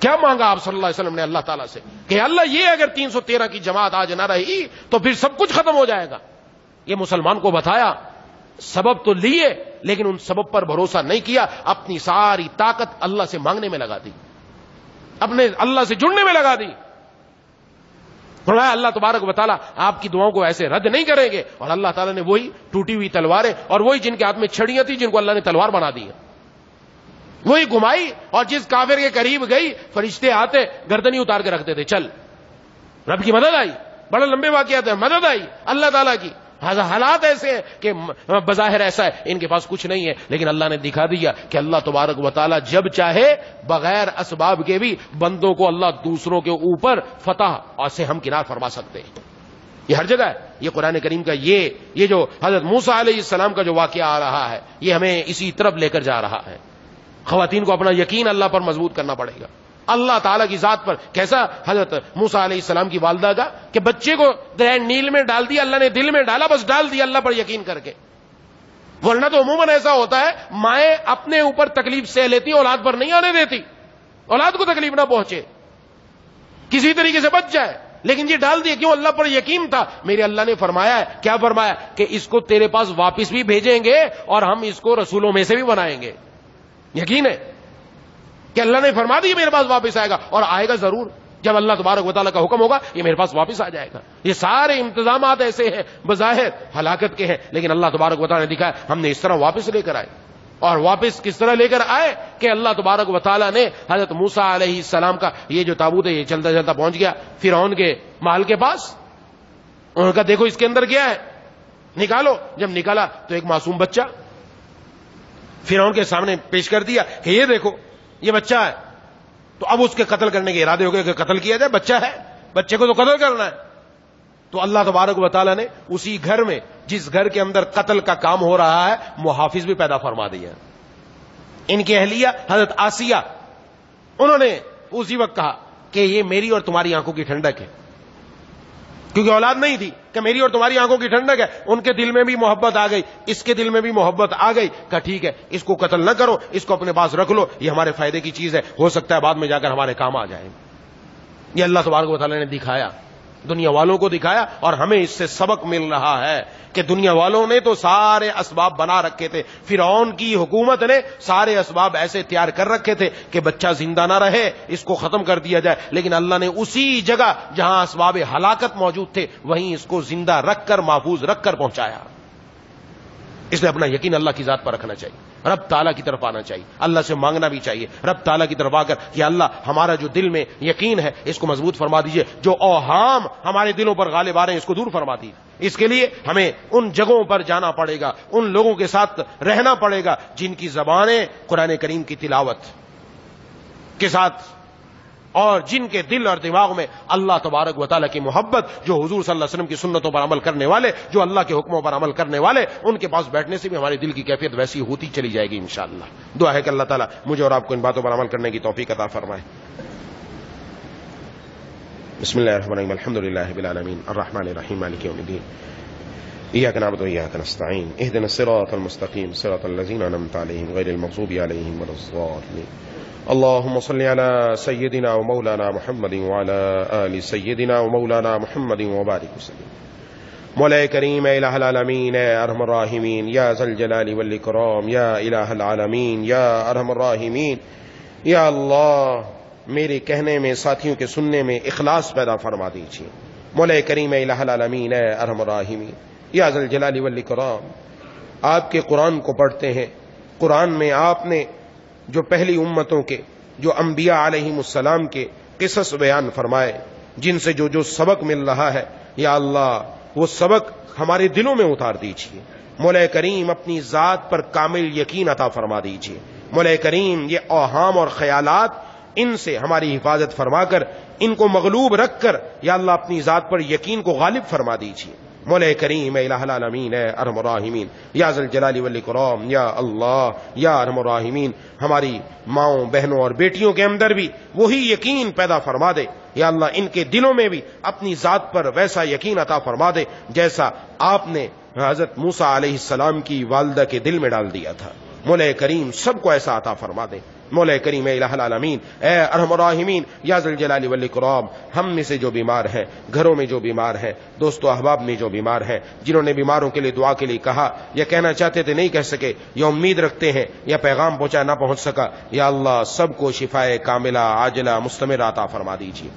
کیا مانگا آپ صلی اللہ علیہ وسلم نے اللہ تعالیٰ سے کہ اللہ یہ اگر 313 کی جماعت آج نہ رہی تو پھر سب کچھ ختم ہو جائے گا. یہ مسلمان کو بتایا. سبب تو لیے لیکن ان سبب پر بھروسہ نہیں کیا، اپنی ساری طاقت اللہ سے مانگنے میں لگا دی، اپنے اللہ سے جڑنے میں لگا دی. فرمایا اللہ تبارک و تعالیٰ آپ کی دعاؤں کو ایسے رد نہیں کریں گے. اور اللہ تعالیٰ نے وہی ٹوٹی ہوئی تلواریں اور وہی جن کے ہاتھ میں چھڑیاں تھیں جن کو اللہ نے تلوار بنا دی، وہی گھمائی. اور جس کافر کے قریب گئی فرشتے آتے گردنی اتار کے رکھتے تھے. چل، رب کی مدد آئی. بڑے لمبے واقعات ہیں، مدد آئی اللہ تعالیٰ کی. حالات ایسے ہیں کہ بظاہر ایسا ہے ان کے پاس کچھ نہیں ہے، لیکن اللہ نے دکھا دیا کہ اللہ تبارک و تعالیٰ جب چاہے بغیر اسباب کے بھی بندوں کو اللہ دوسروں کے اوپر فتح اور سے ہمکنار فرما سکتے ہیں. یہ ہر جگہ ہے. یہ قرآن کریم کا یہ جو حضرت موسیٰ علیہ السلام کا جو واقعہ آ رہا ہے یہ ہمیں اسی طرف لے کر جا رہا ہے. خواتین کو اپنا یقین اللہ پر مضبوط کرنا پڑے گا، اللہ تعالیٰ کی ذات پر. کیسا حضرت موسیٰ علیہ السلام کی والدہ کا کہ بچے کو دریا نیل میں ڈال دیا، اللہ نے دل میں ڈالا، بس ڈال دیا اللہ پر یقین کر کے. ورنہ تو عموماً ایسا ہوتا ہے مائیں اپنے اوپر تکلیف سہ لیتی، اولاد پر نہیں آنے دیتی، اولاد کو تکلیف نہ پہنچے، کسی طریقے سے بچ جائے. لیکن یہ ڈال دیا کیوں؟ اللہ پر یقین تھا. میرے اللہ نے فرمایا ہے، کیا فرمایا؟ کہ اس کو تیرے پاس واپس بھی بھیجیں گے اور ہم اس کو رسولوں میں سے بھی بنائیں گے. یقین ہے کہ اللہ نے فرما دی میرے پاس واپس آئے گا، اور آئے گا ضرور. جب اللہ تبارک و تعالیٰ کا حکم ہوگا یہ میرے پاس واپس آ جائے گا. یہ سارے انتظامات ایسے ہیں بظاہر ہلاکت کے ہیں، لیکن اللہ تبارک و تعالیٰ نے دکھایا ہم نے اس طرح واپس لے کر آئے. اور واپس کس طرح لے کر آئے کہ اللہ تبارک و تعالیٰ نے حضرت موسیٰ علیہ السلام کا یہ جو تابوت ہے یہ چلتا چلتا پہنچ گیا فرعون کے محل کے پاس. انہوں نے کہا دیکھو اس کے اندر کیا ہے، نکالو. جب نکالا تو ایک معصوم بچہ فرعون کے سامنے پیش کر دیا کہ یہ دیکھو یہ بچہ ہے. تو اب اس کے قتل کرنے کے ارادے ہو گئے کہ قتل کیا جائے، بچہ ہے، بچے کو تو قتل کرنا ہے. تو اللہ تبارک و تعالیٰ نے اسی گھر میں جس گھر کے اندر قتل کا کام ہو رہا ہے محافظ بھی پیدا فرما دیا. ان کی اہلیہ حضرت آسیہ، انہوں نے اسی وقت کہا کہ یہ میری اور تمہاری آنکھوں کی ٹھنڈک ہے، کیونکہ اولاد نہیں تھی، کہ میری اور تمہاری آنکھوں کی ٹھنڈک ہے. ان کے دل میں بھی محبت آ گئی، اس کے دل میں بھی محبت آ گئی. کہا ٹھیک ہے اس کو قتل نہ کرو، اس کو اپنے پاس رکھ لو، یہ ہمارے فائدے کی چیز ہے، ہو سکتا ہے بعد میں جا کر ہمارے کام آ جائے. یہ اللہ تبارک و تعالیٰ نے دکھایا، دنیا والوں کو دکھایا. اور ہمیں اس سے سبق مل رہا ہے کہ دنیا والوں نے تو سارے اسباب بنا رکھے تھے، فرعون کی حکومت نے سارے اسباب ایسے تیار کر رکھے تھے کہ بچہ زندہ نہ رہے، اس کو ختم کر دیا جائے. لیکن اللہ نے اسی جگہ جہاں اسباب ہلاکت موجود تھے وہیں اس کو زندہ رکھ کر محفوظ رکھ کر پہنچایا. اس لیے اپنا یقین اللہ کی ذات پر رکھنا چاہیے، رب تعالیٰ کی طرف آنا چاہیے، اللہ سے مانگنا بھی چاہیے. رب تعالیٰ کی طرف آ کر کہ اللہ ہمارا جو دل میں یقین ہے اس کو مضبوط فرما دیجئے، جو اوہام ہمارے دلوں پر غالب آ رہے ہیں اس کو دور فرما دیجیے. اس کے لیے ہمیں ان جگہوں پر جانا پڑے گا، ان لوگوں کے ساتھ رہنا پڑے گا جن کی زبانیں قرآن کریم کی تلاوت کے ساتھ اور جن کے دل اور دماغ میں اللہ تبارک و تعالیٰ کی محبت، جو حضور صلی اللہ علیہ وسلم کی سنتوں پر عمل کرنے والے، جو اللہ کے حکموں پر عمل کرنے والے، ان کے پاس بیٹھنے سے بھی ہمارے دل کی کیفیت ویسی ہوتی چلی جائے گی انشاءاللہ. دعا ہے کہ اللہ تعالیٰ مجھے اور آپ کو ان باتوں پر عمل کرنے کی توفیق عطا فرمائے. بسم اللہ الرحمن الرحیم، الحمد للہ رب العالمین الرحمن الرحیم مالک یوم الدین ایاک نعبد و ایاک نستعین اہدنا الصراط المستقیم صراط الذین انعمت علیہم غیر المغضوب علیہم ولا الضالین اللهم صل على سيدنا ومولانا محمد وعلى آل سيدنا ومولانا محمد وبارك وسلم۔ مولا کریم اے الہ العالمین اے ارحم الراحمین یا ذا الجلال والاکرام یا الہ العالمین یا ارحم الراحمین، یا اللہ میرے کہنے میں، ساتھیوں کے سننے میں اخلاص پیدا فرما دیجیے۔ مولا کریم اے الہ العالمین اے ارحم الراحمین یا ذا الجلال والاکرام، آپ کے قرآن کو پڑھتے ہیں، قرآن میں آپ نے جو پہلی امتوں کے، جو انبیاء علیہم السلام کے قصص بیان فرمائے، جن سے جو جو سبق مل رہا ہے، یا اللہ وہ سبق ہمارے دلوں میں اتار دیجیے۔ مولا کریم اپنی ذات پر کامل یقین عطا فرما دیجیے۔ مولا کریم یہ اوہام اور خیالات، ان سے ہماری حفاظت فرما کر، ان کو مغلوب رکھ کر یا اللہ اپنی ذات پر یقین کو غالب فرما دیجیے۔ مولا کریم اے الہ العالمین اے ارحم الراحمین یا ذا الجلال والاکرام یا اللہ یا ارحم الراحمین، ہماری ماؤں، بہنوں اور بیٹیوں کے اندر بھی وہی یقین پیدا فرما دے، یا اللہ ان کے دلوں میں بھی اپنی ذات پر ویسا یقین عطا فرما دے جیسا آپ نے حضرت موسیٰ علیہ السلام کی والدہ کے دل میں ڈال دیا تھا۔ مولا کریم سب کو ایسا عطا فرما دے۔ مولا کریم اے الہ العالمین اے ارحم الراحمین یا ذا الجلال والاکرام، ہم میں سے جو بیمار ہیں، گھروں میں جو بیمار ہیں، دوست و احباب میں جو بیمار ہیں، جنہوں نے بیماروں کے لیے دعا کے لیے کہا یا کہنا چاہتے تھے نہیں کہہ سکے، یا امید رکھتے ہیں یا پیغام پہنچا نہ پہنچ سکا، یا اللہ سب کو شفائے کاملہ عاجلہ مستمر عطا فرما دیجیے۔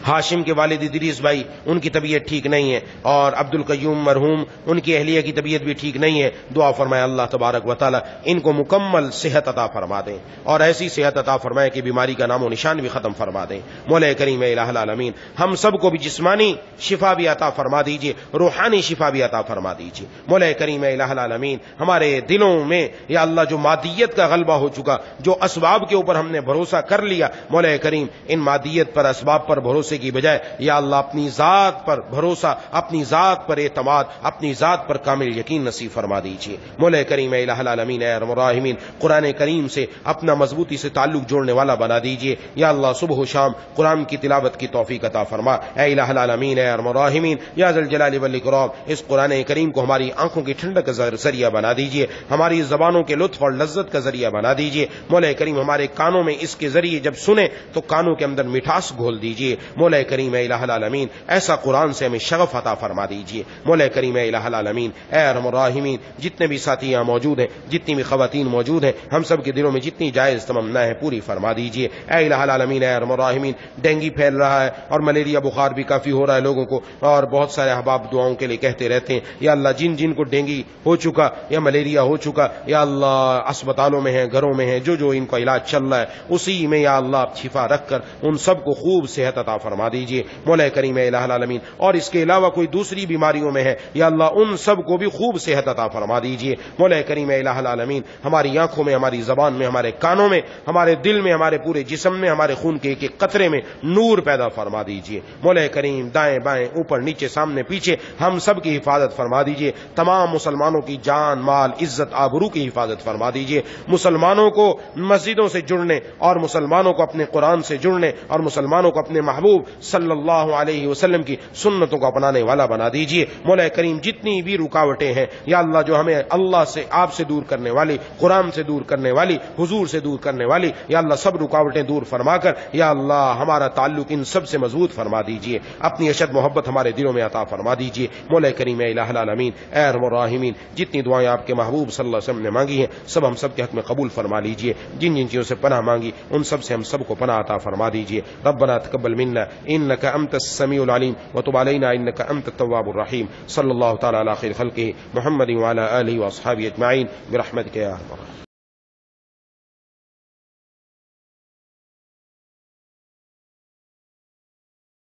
ہاشم کے والد ادریس بھائی، ان کی طبیعت ٹھیک نہیں ہے، اور عبد القیوم مرحوم ان کی اہلیہ کی طبیعت بھی ٹھیک نہیں ہے، دعا فرمائے اللہ تبارک و تعالی ان کو مکمل صحت عطا فرما دیں، اور ایسی صحت عطا فرمائے کہ بیماری کا نام و نشان بھی ختم فرما دیں۔ مولا کریم الہ العالمین ہم سب کو بھی جسمانی شفا بھی عطا فرما دیجیے، روحانی شفا بھی عطا فرما دیجیے۔ مولا کریم الہ العالمین ہمارے دلوں میں یا اللہ جو مادیت کا غلبہ ہو چکا، جو اسباب کے اوپر ہم نے بھروسہ کر لیا، مولا کریم ان مادیت پر، اسباب پر بھروسے کی بجائے یا اللہ اپنی ذات پر بھروسہ، اپنی ذات پر اعتماد، اپنی ذات پر کامل یقین نصیب فرما دیجیے۔ مولا کریم الہ العالمین اے ارحم الراحمین قرآن کریم سے اپنا مضبوطی سے تعلق جوڑنے والا بنا دیجیے، یا اللہ صبح و شام قرآن کی تلاوت کی توفیق عطا فرما۔ اے الہ العالمین اے ارحم الراحمین یا ذا الجلال والاکرام اس قرآن کریم کو ہماری آنکھوں کی ٹھنڈک کا ذریعہ بنا دیجیے، ہماری زبانوں کے لطف اور لذت کا ذریعہ بنا دیجیے۔ مولا کریم ہمارے کانوں میں اس کے ذریعے جب سنیں تو کانوں کے اندر مٹھاس گھول دیجیے۔ مولا کریم اے الہ العالمین ایسا قرآن سے ہمیں شغف عطا فرما دیجیے۔ مولا کریم اے الہ العالمین اے ارحم الراحمین جتنے بھی ساتھی یہاں موجود ہیں، جتنی بھی خواتین موجود ہیں، ہم سب کے دلوں میں جتنی جائز تمنا ہے پوری فرما دیجیے۔ اے الہ العالمین اے ارحم الراحمین ڈینگی پھیل رہا ہے اور ملیریا بخار بھی کافی ہو رہا ہے لوگوں کو، اور بہت سارے احباب دعاؤں کے لیے کہتے رہتے ہیں، یا اللہ جن جن کو ڈینگی ہو چکا یا ملیریا ہو چکا، یا اللہ اسپتالوں میں ہیں، گھروں میں ہیں، جو جو ان کا علاج چل رہا ہے اسی میں یا اللہ آپ شفا رکھ کر ان سب کو خوب صحت عطا فرما دیجیے۔ مولا کریم الہ العالمین اور اس کے علاوہ کوئی دوسری بیماریوں میں ہے، یا اللہ ان سب کو بھی خوب صحت عطا فرما دیجیے۔ مولا کریم الہ العالمین ہماری آنکھوں میں، ہماری زبان میں، ہمارے کانوں میں، ہمارے دل میں، ہمارے پورے جسم میں، ہمارے خون کے ایک ایک قطرے میں نور پیدا فرما دیجیے۔ مولا کریم دائیں بائیں، اوپر نیچے، سامنے پیچھے ہم سب کی حفاظت فرما دیجیے۔ تمام مسلمانوں کی جان مال عزت آبرو کی حفاظت فرما دیجیے۔ مسلمانوں کو مسجدوں سے جڑنے اور مسلمانوں کو اپنے قرآن سے جڑنے اور مسلمانوں کو اپنے محبوب صلی اللہ علیہ وسلم کی سنتوں کو اپنانے والا بنا دیجیے۔ مولا کریم جتنی بھی رکاوٹیں ہیں یا اللہ جو ہمیں اللہ سے، آپ سے دور کرنے والی، قرآن سے دور کرنے والی، حضور سے دور کرنے والی، یا اللہ سب رکاوٹیں دور فرما کر یا اللہ ہمارا تعلق ان سب سے مضبوط فرما دیجیے۔ اپنی اشد محبت ہمارے دلوں میں عطا فرما دیجیے۔ مولا کریم الہ العالمین اے ارحم الراحمین جتنی دعائیں آپ کے محبوب صلی اللہ علیہ وسلم نے مانگی ہیں سب ہم سب کے حق میں قبول فرما لیجیے۔ جن جن چیزوں سے پناہ مانگی ان سب سے ہم سب کو پناہ عطا فرما دیجیے۔ ربنا تقبل منا انك انت السميع العليم وتب علينا انك انت التواب الرحيم صلى الله تعالى على خير خلقه محمد وعلى اله واصحابه اجمعين برحمتك يا ارحم الراحمين۔